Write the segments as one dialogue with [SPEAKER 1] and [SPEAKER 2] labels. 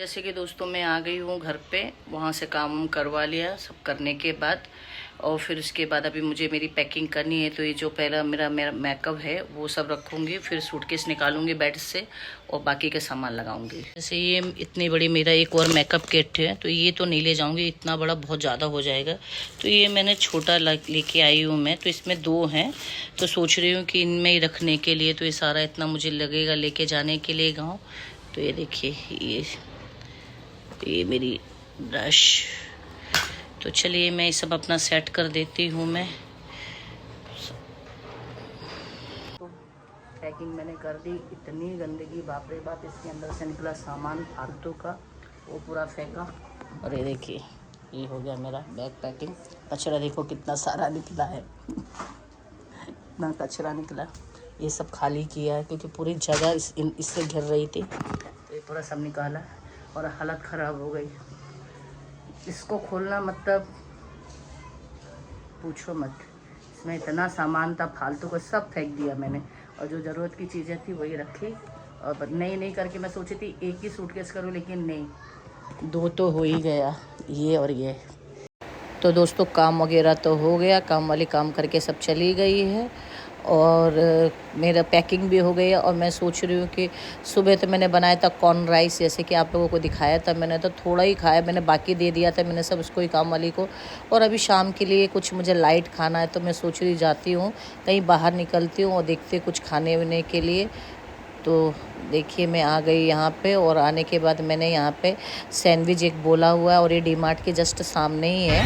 [SPEAKER 1] जैसे कि दोस्तों मैं आ गई हूँ घर पे, वहाँ से काम वाम करवा लिया सब करने के बाद। और फिर उसके बाद अभी मुझे मेरी पैकिंग करनी है। तो ये जो पहला मेरा मेकअप है वो सब रखूँगी, फिर सूटकेस निकालूंगी बेड से और बाकी के सामान लगाऊंगी। जैसे ये इतनी बड़ी मेरा एक और मेकअप किट है, तो ये तो नहीं ले जाऊंगी, इतना बड़ा बहुत ज़्यादा हो जाएगा। तो ये मैंने छोटा लेके आई हूँ मैं, तो इसमें 2 हैं। तो सोच रही हूँ कि इनमें ही रखने के लिए, तो ये सारा इतना मुझे लगेगा लेके जाने के लिए गाँव। तो ये देखिए ये मेरी ब्रश। तो चलिए मैं ये सब अपना सेट कर देती हूँ मैं। तो पैकिंग मैंने कर दी। इतनी गंदगी बाप रे बाप, इसके अंदर से निकला सामान फालतू का, वो पूरा फेंका। और ये देखिए ये हो गया मेरा बैग पैकिंग। कचरा देखो कितना सारा निकला है इतना कचरा निकला। ये सब खाली किया है क्योंकि पूरी जगह इससे घिर रही थी, तो ये पूरा सब निकाला और हालत ख़राब हो गई। इसको खोलना मतलब पूछो मत, इसमें इतना सामान था फालतू को, सब फेंक दिया मैंने। और जो ज़रूरत की चीज़ें थी वही रखी। और नहीं करके मैं सोची थी एक ही सूटकेस करूँ, लेकिन नहीं, 2 तो हो ही गया, ये और ये। तो दोस्तों काम वगैरह तो हो गया, काम वाली काम करके सब चली गई है और मेरा पैकिंग भी हो गई है। और मैं सोच रही हूँ कि सुबह तो मैंने बनाया था कॉर्न राइस, जैसे कि आप लोगों को दिखाया था। मैंने तो थोड़ा ही खाया, मैंने बाकी दे दिया था मैंने सब उसको ही, काम वाली को। और अभी शाम के लिए कुछ मुझे लाइट खाना है, तो मैं सोच रही जाती हूँ कहीं बाहर, निकलती हूँ और देखती हूँ कुछ खाने वाने के लिए। तो देखिए मैं आ गई यहाँ पे, और आने के बाद मैंने यहाँ पे सैंडविच एक बोला हुआ है, और ये डी-मार्ट के जस्ट सामने ही है।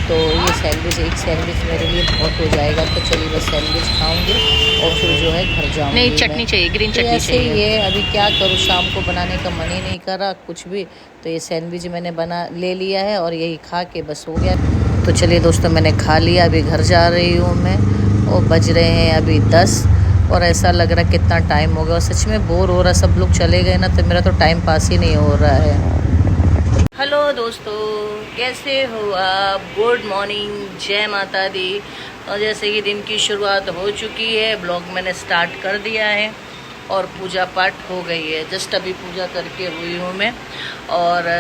[SPEAKER 1] तो ये सैंडविच, एक सैंडविच मेरे लिए बहुत हो जाएगा। तो चलिए मैं सैंडविच खाऊंगी और फिर जो है घर जाऊंगी। नहीं, चटनी चाहिए, ग्रीन चटनी चाहिए। ये अभी क्या करूँ, शाम को बनाने का मन ही नहीं कर रहा कुछ भी। तो ये सैंडविच मैंने ले लिया है और यही खा के बस हो गया। तो चलिए दोस्तों मैंने खा लिया, अभी घर जा रही हूँ मैं। और बज रहे हैं अभी 10, और ऐसा लग रहा है कितना टाइम हो गया। और सच में बोर हो रहा, सब लोग चले गए ना, तो मेरा तो टाइम पास ही नहीं हो रहा है। हेलो दोस्तों, कैसे हो आप? गुड मॉर्निंग, जय माता दी। और जैसे कि दिन की शुरुआत हो चुकी है, ब्लॉग मैंने स्टार्ट कर दिया है और पूजा पाठ हो गई है। जस्ट अभी पूजा करके हुई हूँ मैं, और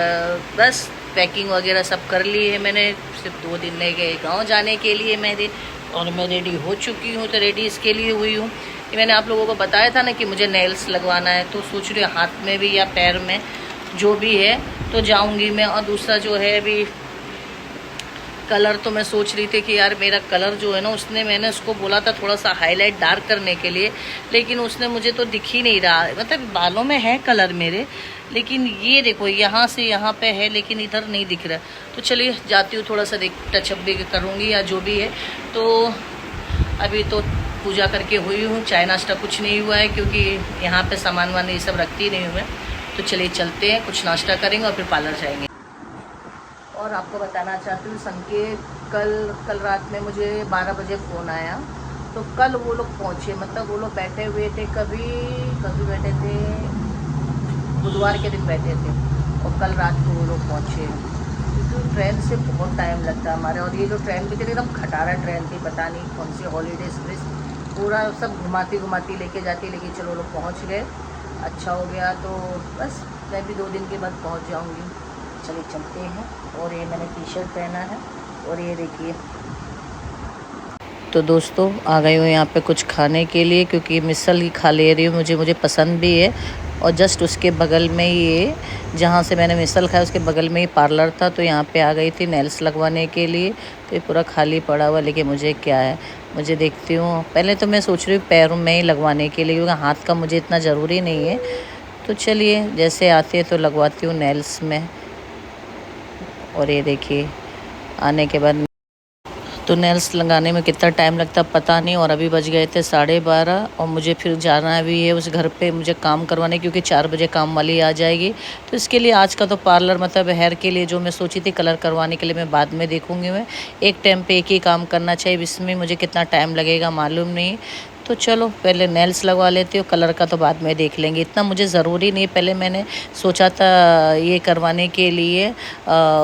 [SPEAKER 1] बस पैकिंग वगैरह सब कर ली है मैंने। सिर्फ 2 दिन रह गए गाँव जाने के लिए मेरे, और मैं रेडी हो चुकी हूँ। तो रेडी इसके लिए हुई हूँ कि मैंने आप लोगों को बताया था ना कि मुझे नेल्स लगवाना है। तो सोच रही हूँ हाथ में भी या पैर में जो भी है तो जाऊंगी मैं। और दूसरा जो है अभी कलर, तो मैं सोच रही थी कि यार मेरा कलर जो है ना, मैंने उसको बोला था थोड़ा सा हाईलाइट डार्क करने के लिए, लेकिन उसने मुझे तो दिख ही नहीं रहा। मतलब बालों में है कलर मेरे, लेकिन ये देखो यहाँ से यहाँ पे है, लेकिन इधर नहीं दिख रहा। तो चलिए जाती हूँ, थोड़ा सा टचअप भी करूँगी या जो भी है। तो अभी तो पूजा करके हुई हूँ, चाय नाश्ता कुछ नहीं हुआ है क्योंकि यहाँ पे सामान वामान ये सब रखती नहीं हूँ मैं। तो चलिए चलते हैं, कुछ नाश्ता करेंगे और फिर पार्लर जाएंगे। और आपको बताना चाहती हूँ, संकेत कल रात में मुझे 12 बजे फ़ोन आया। तो कल वो लोग पहुँचे, मतलब वो लोग बैठे हुए थे, कभी बैठे थे, बुधवार के दिन बैठे थे, और कल रात को वो लोग पहुँचे। क्योंकि ट्रेन से बहुत टाइम लगता है हमारे। और ये जो ट्रेन भी थी एकदम खटारा ट्रेन थी, पता नहीं कौन सी हॉलीडे एक्सप्रेस, पूरा सब घुमाती लेके जाती। लेकिन चलो लोग पहुँच गए, अच्छा हो गया। तो बस मैं भी 2 दिन के बाद पहुँच जाऊँगी। चलिए चलते हैं। और ये मैंने टी-शर्ट पहना है, और ये देखिए। तो दोस्तों आ गई हूँ यहाँ पे कुछ खाने के लिए, क्योंकि मिसल ही खा ले रही हूँ, मुझे पसंद भी है। और जस्ट उसके बगल में ही ये, जहाँ से मैंने मिसल खाया उसके बगल में ही पार्लर था। तो यहाँ पे आ गई थी नेल्स लगवाने के लिए। तो ये पूरा खाली पड़ा हुआ, लेकिन मुझे क्या है, मुझे देखती हूँ। पहले तो मैं सोच रही हूँ पैरों में ही लगवाने के लिए, क्योंकि हाथ का मुझे इतना ज़रूरी नहीं है। तो चलिए जैसे आती है तो लगवाती हूँ नेल्स में। और ये देखिए आने के बाद तो नेल्स लगाने में कितना टाइम लगता पता नहीं। और अभी बज गए थे 12:30, और मुझे फिर जाना भी है उस घर पे मुझे काम करवाने, क्योंकि 4 बजे काम वाली आ जाएगी। तो इसके लिए आज का तो पार्लर, मतलब हेयर के लिए जो मैं सोची थी कलर करवाने के लिए, मैं बाद में देखूंगी। मैं एक टाइम पे एक ही काम करना चाहिए, इसमें मुझे कितना टाइम लगेगा मालूम नहीं। तो चलो पहले नेल्स लगवा लेती हूँ, कलर का तो बाद में देख लेंगे, इतना मुझे ज़रूरी नहीं। पहले मैंने सोचा था ये करवाने के लिए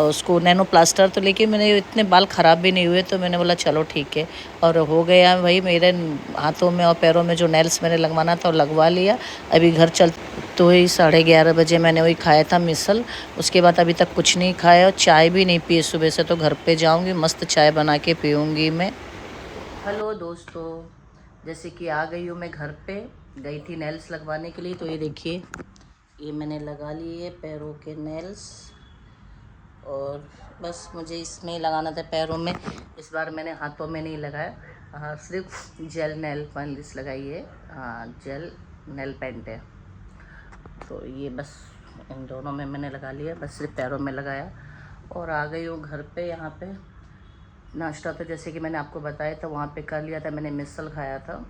[SPEAKER 1] उसको नैनो प्लास्टर, तो लेकिन मैंने इतने बाल ख़राब भी नहीं हुए, तो मैंने बोला चलो ठीक है। और हो गया भाई, मेरे हाथों में और पैरों में जो नेल्स मैंने लगवाना था वो लगवा लिया। अभी घर चल तो ही 11:30 बजे मैंने वही खाया था मिसल। उसके बाद अभी तक कुछ नहीं खाया और चाय भी नहीं पी सुबह से। तो घर पे जाऊँगी, मस्त चाय बना के पीऊँगी मैं। हेलो दोस्तों, जैसे कि आ गई हूँ मैं घर पे। गई थी नेल्स लगवाने के लिए, तो ये देखिए ये मैंने लगा लिए पैरों के नेल्स। और बस मुझे इसमें लगाना था पैरों में, इस बार मैंने हाथों में नहीं लगाया। हाँ, सिर्फ जेल नेल पॉलिश लगाई है। हाँ, जेल नेल पेंट है। तो ये बस इन दोनों में मैंने लगा लिया, बस सिर्फ पैरों में लगाया। और आ गई हूँ घर पे। यहाँ पे नाश्ता तो जैसे कि मैंने आपको बताया था वहाँ पे कर लिया था मैंने, मिसल खाया था।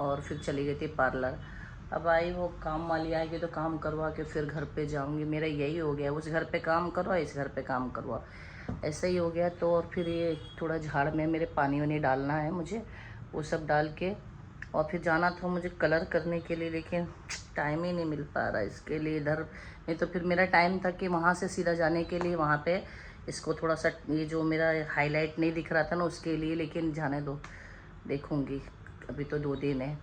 [SPEAKER 1] और फिर चली गई थी पार्लर। अब आई वो काम वाली आएगी तो काम करवा के फिर घर पे जाऊँगी। मेरा यही हो गया, उस घर पे काम करवा, इस घर पे काम करवा, ऐसा ही हो गया। तो और फिर ये थोड़ा झाड़ में मेरे पानी वानी डालना है मुझे, वो सब डाल के और फिर जाना था मुझे कलर करने के लिए, लेकिन टाइम ही नहीं मिल पा रहा इसके लिए इधर। नहीं तो फिर मेरा टाइम था कि वहाँ से सीधा जाने के लिए वहाँ पे इसको थोड़ा सा, ये जो मेरा हाईलाइट नहीं दिख रहा था ना उसके लिए, लेकिन जाने दो, देखूँगी। अभी तो 2 दिन है।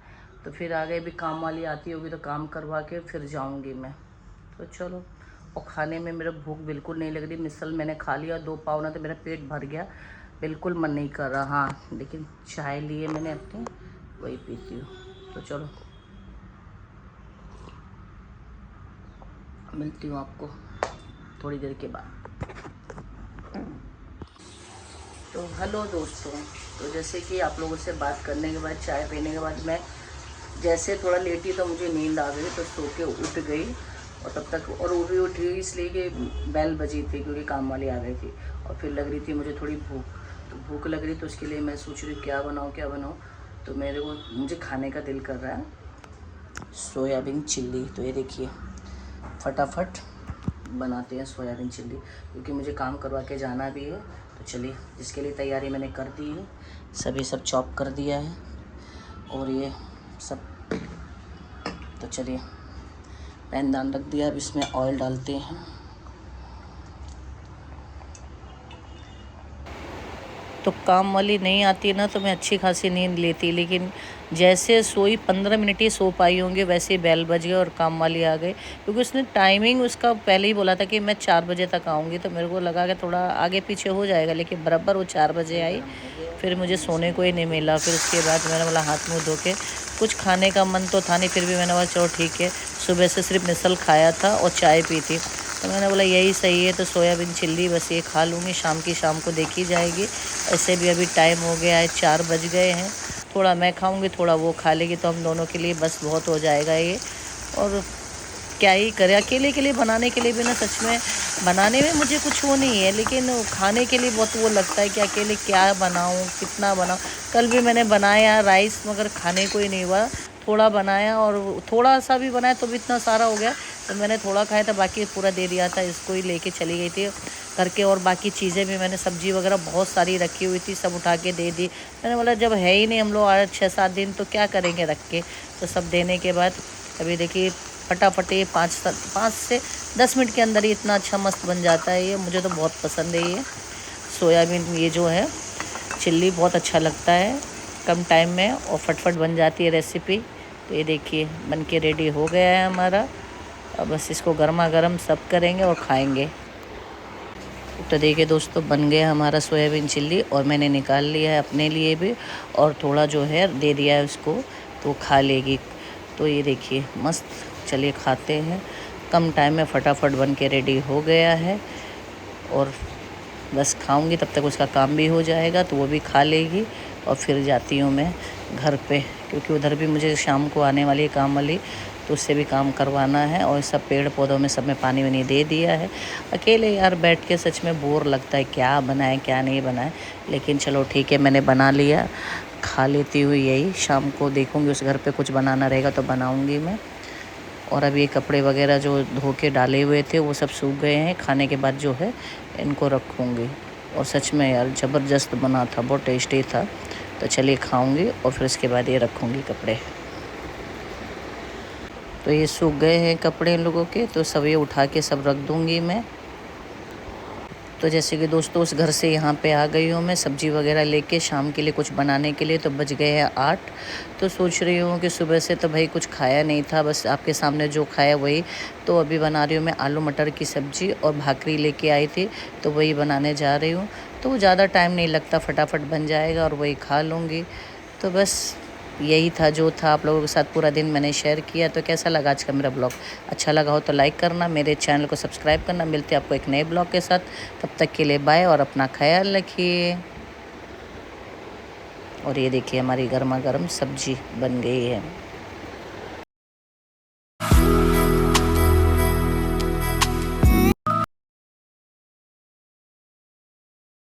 [SPEAKER 1] तो फिर आगे भी काम वाली आती होगी तो काम करवा के फिर जाऊँगी मैं। तो चलो। और खाने में मेरा भूख बिल्कुल नहीं लग रही। मिसल मैंने खा लिया 2 पाव ना, तो मेरा पेट भर गया, बिल्कुल मन नहीं कर रहा। हाँ, लेकिन चाय लिए मैंने अपनी, वही पीती हूँ। तो चलो मिलती हूँ आपको थोड़ी देर के बाद। तो हेलो दोस्तों, तो जैसे कि आप लोगों से बात करने के बाद, चाय पीने के बाद मैं जैसे थोड़ा लेटी तो मुझे नींद आ गई, तो सो के उठ गई। और तब तक और वो भी उठ गई इसलिए कि बेल बजी थी, क्योंकि काम वाली आ गई थी। और फिर लग रही थी मुझे थोड़ी भूख, तो भूख लग रही, तो उसके लिए मैं सोच रही हूँ क्या बनाऊँ क्या बनाऊँ। तो मुझे खाने का दिल कर रहा है सोयाबीन चिल्ली। तो ये देखिए फटाफट बनाते हैं सोयाबीन चिल्ली, क्योंकि मुझे काम करवा के जाना भी है। तो चलिए, जिसके लिए तैयारी मैंने कर दी है, सभी सब चॉप कर दिया है और ये सब। तो चलिए, पैन दान रख दिया, अब इसमें ऑयल डालते हैं। तो काम वाली नहीं आती ना तो मैं अच्छी खासी नींद लेती, लेकिन जैसे सोई 15 मिनट ही सो पाई होंगे, वैसे ही बेल बज गए और काम वाली आ गई। क्योंकि उसने टाइमिंग उसका पहले ही बोला था कि मैं 4 बजे तक आऊँगी, तो मेरे को लगा कि थोड़ा आगे पीछे हो जाएगा, लेकिन बराबर वो 4 बजे आई। फिर मुझे सोने को ही नहीं मिला। फिर उसके बाद मैंने बोला हाथ मुँह धो के, कुछ खाने का मन तो था नहीं, फिर भी मैंने बोला चलो ठीक है। सुबह से सिर्फ मिसल खाया था और चाय पी थी, तो मैंने बोला यही सही है। तो सोयाबीन चिल्ली बस ये खा लूँगी, शाम को देखी जाएगी। ऐसे भी अभी टाइम हो गया है, 4 बज गए हैं। थोड़ा मैं खाऊंगी, थोड़ा वो खा लेगी, तो हम दोनों के लिए बस बहुत हो जाएगा ये। और क्या ही करें, अकेले के लिए बनाने के लिए भी ना, सच में बनाने में मुझे कुछ वो नहीं है, लेकिन खाने के लिए बहुत वो लगता है कि अकेले क्या बनाऊँ, कितना बनाऊँ। कल भी मैंने बनाया राइस, मगर खाने को ही नहीं हुआ। थोड़ा बनाया और थोड़ा सा भी बनाया तो भी इतना सारा हो गया, तो मैंने थोड़ा खाया था, बाकी पूरा दे दिया था, इसको ही लेके चली गई थी करके। और बाकी चीज़ें भी मैंने, सब्जी वगैरह बहुत सारी रखी हुई थी, सब उठा के दे दी। मैंने बोला जब है ही नहीं हम लोग 6-7 दिन, तो क्या करेंगे रख के। तो सब देने के बाद अभी देखिए फटाफट ये 5 से 10 मिनट के अंदर ही इतना अच्छा मस्त बन जाता है ये। मुझे तो बहुत पसंद है ये सोयाबीन, ये जो है चिल्ली बहुत अच्छा लगता है, कम टाइम में और फटफट बन जाती है रेसिपी। तो ये देखिए बन के रेडी हो गया है हमारा। अब बस इसको गर्मा गर्म सर्व करेंगे और खाएंगे। तो देखिए दोस्तों, बन गया हमारा सोयाबीन चिल्ली और मैंने निकाल लिया है अपने लिए भी, और थोड़ा जो है दे दिया है उसको, तो खा लेगी। तो ये देखिए मस्त, चलिए खाते हैं। कम टाइम में फटाफट बन के रेडी हो गया है और बस खाऊंगी, तब तक उसका काम भी हो जाएगा, तो वो भी खा लेगी। और फिर जाती हूँ मैं घर पे, क्योंकि उधर भी मुझे शाम को आने वाली है काम वाली, तो उससे भी काम करवाना है। और सब पेड़ पौधों में सब में पानी वानी दे दिया है। अकेले यार बैठ के सच में बोर लगता है, क्या बनाए क्या नहीं बनाए। लेकिन चलो ठीक है, मैंने बना लिया, खा लेती हुई यही। शाम को देखूँगी उस घर पे कुछ बनाना रहेगा तो बनाऊँगी मैं। और अब ये कपड़े वगैरह जो धो के डाले हुए थे वो सब सूख गए हैं, खाने के बाद जो है इनको रखूँगी। और सच में यार ज़बरदस्त बना था, बहुत टेस्टी था। तो चलिए खाऊंगी और फिर उसके बाद ये रखूंगी कपड़े। तो ये सूख गए हैं कपड़े इन लोगों के, तो सब ये उठा के सब रख दूंगी मैं। तो जैसे कि दोस्तों उस घर से यहाँ पे आ गई हूँ मैं सब्ज़ी वगैरह लेके शाम के लिए कुछ बनाने के लिए। तो बज गए हैं 8। तो सोच रही हूँ कि सुबह से तो भाई कुछ खाया नहीं था, बस आपके सामने जो खाया वही। तो अभी बना रही हूँ मैं आलू मटर की सब्ज़ी, और भाकरी लेके आई थी तो वही बनाने जा रही हूँ। तो ज़्यादा टाइम नहीं लगता, फटाफट बन जाएगा और वही खा लूँगी। तो बस यही था जो था, आप लोगों के साथ पूरा दिन मैंने शेयर किया। तो कैसा लगा आज का मेरा ब्लॉग? अच्छा लगा हो तो लाइक करना, मेरे चैनल को सब्सक्राइब करना। मिलते हैं आपको एक नए ब्लॉग के साथ, तब तक के लिए बाय और अपना ख्याल रखिए। और ये देखिए हमारी गर्मा गर्म सब्जी बन गई है।